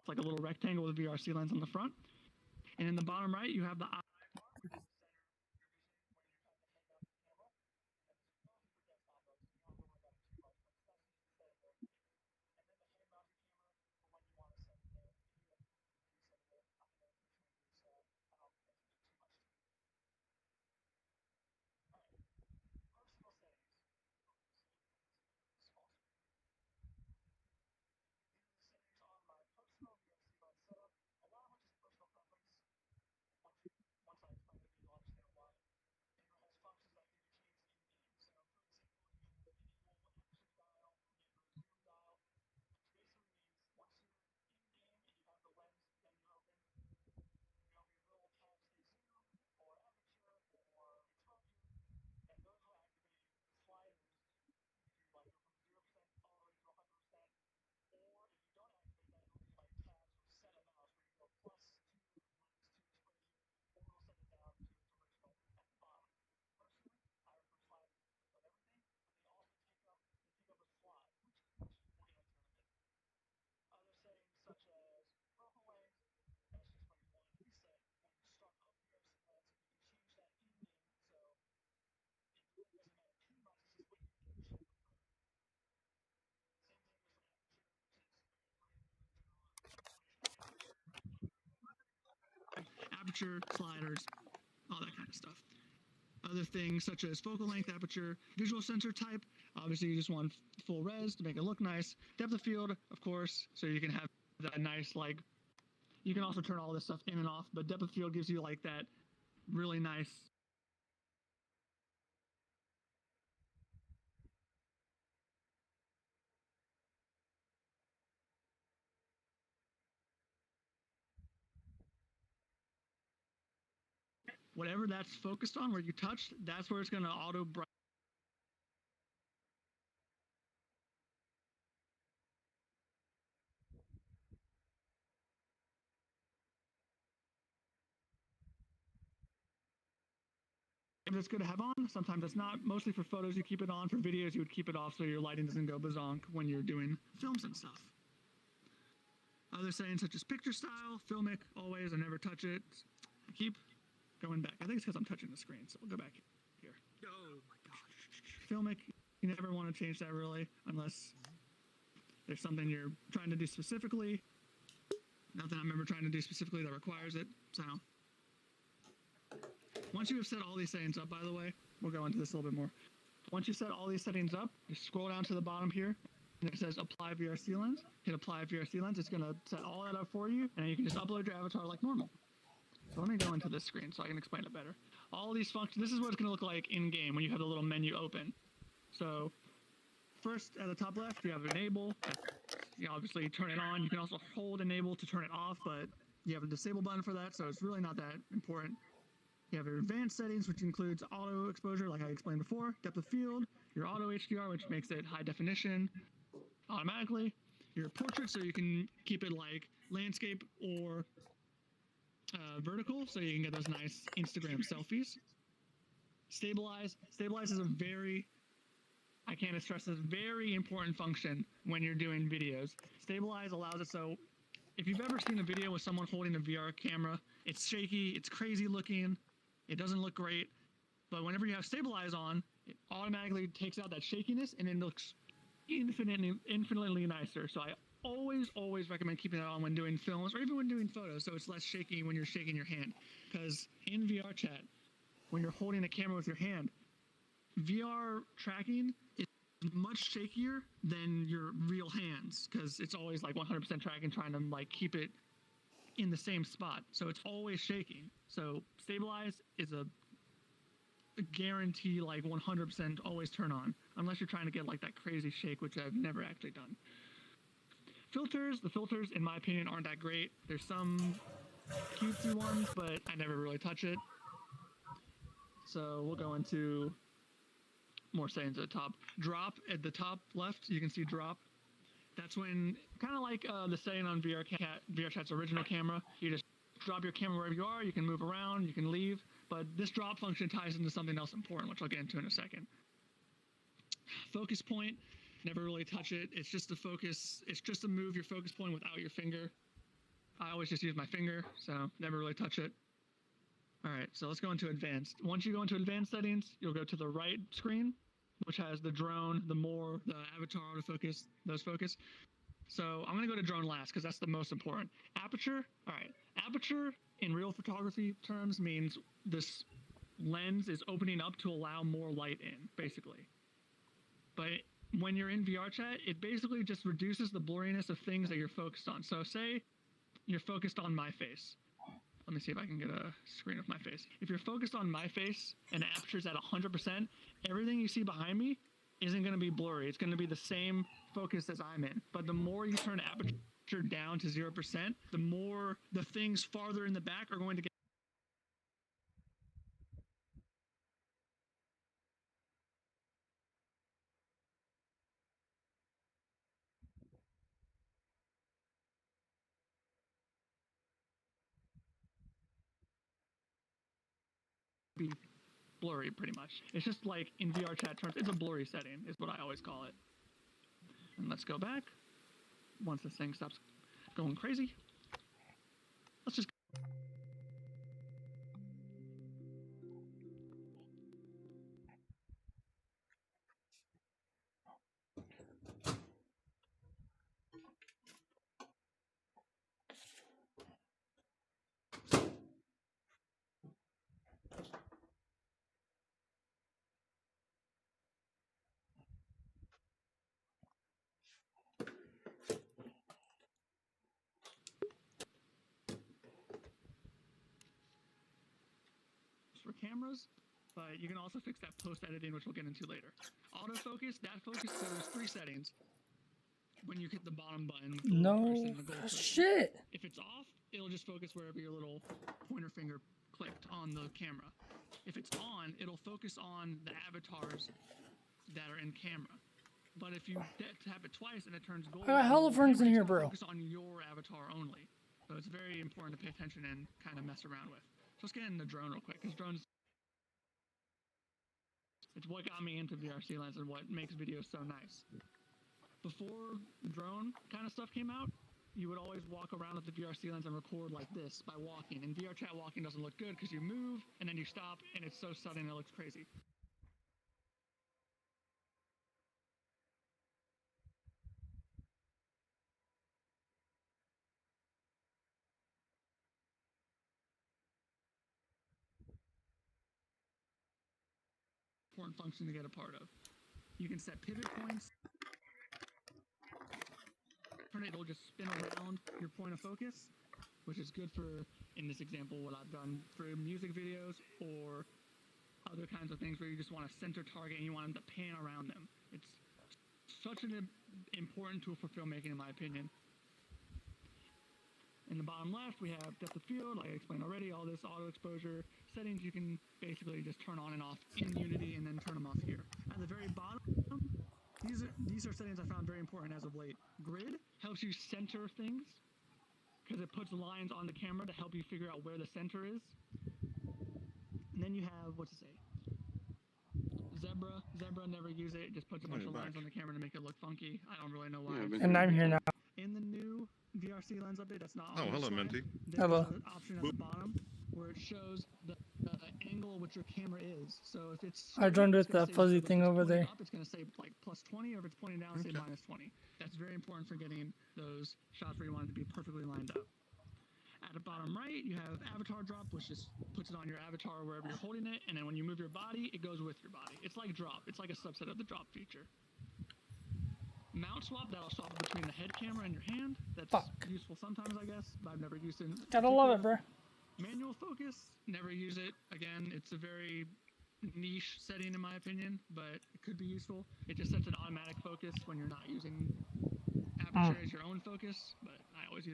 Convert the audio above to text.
like a little rectangle with VRC lens on the front. And in the bottom right, you have the eye bar, which is the center of your vision when you're trying to hang up the camera. And this is mostly for desktop modes, so you don't have to worry about it too much, but it's nice and easy to set it there. And then the hand mount your camera for when you want to set it there. If you do set it there, I'm going to which one you so I don't get into too much to it. Alright, personal settings. Small screen. These are the settings on my personal VRC lens setup. A lot of which is personal preference. Once I explain the video, you'll understand why. And it has functions that can be changed in game. So, for example, you can enable aperture dial, enable zoom dial, which basically means once you're in game and you have the lens menu open, there'll be little tabs say zoom or aperture or exposure, and those will activate sliders if you like go from 0% all the way to 100%. Or if you don't activate that, it'll be like tabs with set amounts where you go +2, -2 exposure, or it'll set it down to its original at the bottom. Personally, I prefer sliders of everything, but they also take up a slot, which we'll get into in a bit. Other settings such as focal length, that's just what you want to reset when you start up VRC lens, and you can change that in game, so it really doesn't matter too much, it's just what you usually prefer. Same thing with aperture, which is aperture, sliders, all that kind of stuff. Other things such as focal length, aperture, visual sensor type. Obviously, you just want full res to make it look nice. Depth of field, of course, so you can have that nice, like, you can also turn all this stuff in and off, but depth of field gives you like that really nice. Whatever that's focused on, where you touched, that's where it's going to auto brighten. It's good to have on. Sometimes it's not. Mostly for photos, you keep it on. For videos, you would keep it off so your lighting doesn't go bazonk when you're doing films and stuff. Other settings such as picture style, filmic, always, I never touch it. I keep going back. I think it's because I'm touching the screen, so we'll go back here. Oh my gosh. Filmic, you never want to change that really, unless there's something you're trying to do specifically. Nothing I'm ever trying to do specifically that requires it, so. Once you have set all these settings up, by the way, we'll go into this a little bit more. Once you set all these settings up, you scroll down to the bottom here, and it says Apply VRC Lens. Hit Apply VRC Lens. It's going to set all that up for you, and you can just upload your avatar like normal. So let me go into this screen so I can explain it better. All these functions, this is what it's going to look like in-game when you have the little menu open. So first, at the top left, you have Enable. You obviously turn it on. You can also hold Enable to turn it off, but you have a Disable button for that, so it's really not that important. You have your advanced settings, which includes auto exposure, like I explained before, depth of field, your auto HDR, which makes it high definition automatically, your portrait, so you can keep it like landscape or vertical, so you can get those nice Instagram selfies. Stabilize. Stabilize is a very, I can't stress this, very important function when you're doing videos. Stabilize allows it so if you've ever seen a video with someone holding a VR camera, it's shaky, it's crazy looking, it doesn't look great, but whenever you have Stabilize on, it automatically takes out that shakiness and it looks infinitely nicer. So I always recommend keeping that on when doing films or even when doing photos, so it's less shaky when you're shaking your hand. Because in VR chat, when you're holding a camera with your hand, VR tracking is much shakier than your real hands, because it's always like 100% tracking, trying to like keep it in the same spot, so it's always shaking. So Stabilize is a guarantee, like 100% always turn on, unless you're trying to get like that crazy shake, which I've never actually done. Filters, the filters in my opinion aren't that great. There's some cutesy ones, but I never really touch it. So we'll go into more settings at the top. Drop at the top left, you can see drop. That's when, kind of like the setting on VRChat's original camera, you just drop your camera wherever you are, you can move around, you can leave, but this drop function ties into something else important, which I'll get into in a second. Focus point, never really touch it. It's just to focus, it's just to move your focus point without your finger. I always just use my finger, so never really touch it. All right, so let's go into advanced. Once you go into advanced settings, you'll go to the right screen, which has the drone, the more, the avatar autofocus, those focus. So I'm gonna go to drone last because that's the most important. Aperture, all right. Aperture in real photography terms means this lens is opening up to allow more light in, basically. But when you're in VR chat, it basically just reduces the blurriness of things that you're focused on. So say you're focused on my face. Let me see if I can get a screen of my face. If you're focused on my face and the aperture's at 100%, everything you see behind me isn't going to be blurry. It's going to be the same focus as I'm in. But the more you turn aperture down to 0%, the more the things farther in the back are going to get be blurry pretty much. It's just like in VR chat terms, it's a blurry setting is what I always call it. And let's go back. Once this thing stops going crazy, let's just for cameras, but you can also fix that post-editing, which we'll get into later. Autofocus, that focus, so there's 3 settings. When you hit the bottom button, the No shit. If it's off, it'll just focus wherever your little pointer finger clicked on the camera. If it's on, it'll focus on the avatars that are in camera. But if you tap it twice and it turns gold, I got hella friends in here, bro. Focus on your avatar only. So it's very important to pay attention and kind of mess around with. So let's get in the drone real quick, because drones, it's what got me into VRC lens and what makes videos so nice. Before drone kind of stuff came out, you would always walk around with the VRC lens and record like this by walking. And VR chat walking doesn't look good because you move and then you stop and it's so sudden it looks crazy. Important function to get a part of. You can set pivot points. It'll just spin around your point of focus, which is good for, in this example, what I've done for music videos or other kinds of things where you just want to center target and you want them to pan around them. It's such an important tool for filmmaking, in my opinion. In the bottom left, we have depth of field, like I explained already, all this auto exposure settings you can basically just turn on and off in Unity and then turn them off here. At the very bottom, these are settings I found very important as of late. Grid helps you center things because it puts lines on the camera to help you figure out where the center is. And then you have, what's it say? Zebra. Zebra, never use it. It just puts a bunch of lines on the camera to make it look funky. I don't really know why. And I'm here now. In the new VRC lens update, that's not Oh, hello, Minty. Hello. There's an option at the bottom where it shows the angle which your camera is. So if it's I joined with the fuzzy so thing over there. up, it's going to say like +20, or if it's pointing down, say -20. That's very important for getting those shots where you want it to be perfectly lined up. At the bottom right, you have avatar drop, which just puts it on your avatar wherever you're holding it, and then when you move your body, it goes with your body. It's like drop. It's like a subset of the drop feature. Mount swap, that'll swap between the head camera and your hand. That's useful sometimes, I guess, but I've never used it. Gotta love it, bro. Manual focus, never use it. Again, it's a very niche setting in my opinion, but it could be useful. It just sets an automatic focus when you're not using aperture as your own focus, but I always use